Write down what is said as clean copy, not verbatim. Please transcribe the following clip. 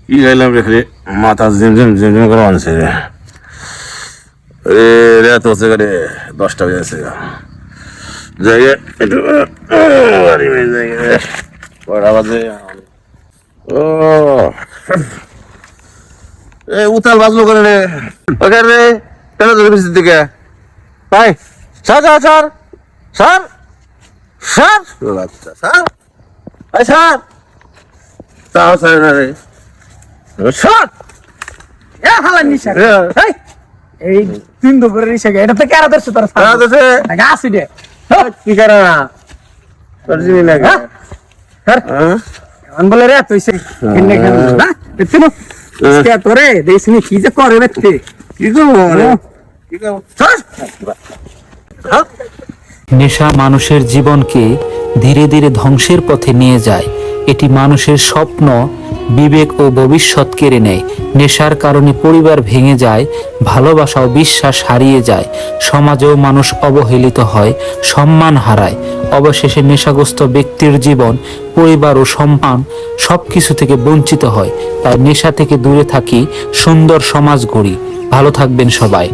কি গাইলাম রে, মাথা ঝিমঝিম ঝিমঝিম করে আনছে রে। রাত হচ্ছে রে, 10টা বেজেছে। জায়গা একটু কটা বাজে? ও উতাল বাজলো করে রে। ওকে রে, কেন তোর পিছিয়ে দিকে ভাই? Sir sir sir sir sir আচ্ছা স্যার, এই স্যার তাও স্যার না রে স্যার। এই 3 দুপুরের নিশা এটা তো কেরা ধরছে তোর আসি দে কি করে না তোর জিনি লাগে আন বলে রে তুই সে কিনে খেল না এতনো কে তোরে দেশনি কি যে করে রে কি করবো কি করবো স্যার? নেশা মানুষের জীবনকে ধীরে ধীরে ধ্বংসের পথে নিয়ে যায়। এটি মানুষের স্বপ্ন, বিবেক ও ভবিষ্যৎ কেড়ে নেয়। নেশার কারণে পরিবার ভেঙে যায়, ভালোবাসা ও বিশ্বাস হারিয়ে যায়, সমাজেও মানুষ অবহেলিত হয়, সম্মান হারায়। অবশেষে নেশাগ্রস্ত ব্যক্তির জীবন, পরিবার ও সম্মান সবকিছু থেকে বঞ্চিত হয়। তাই নেশা থেকে দূরে থাকি, সুন্দর সমাজ গড়ি। ভালো থাকবেন সবাই।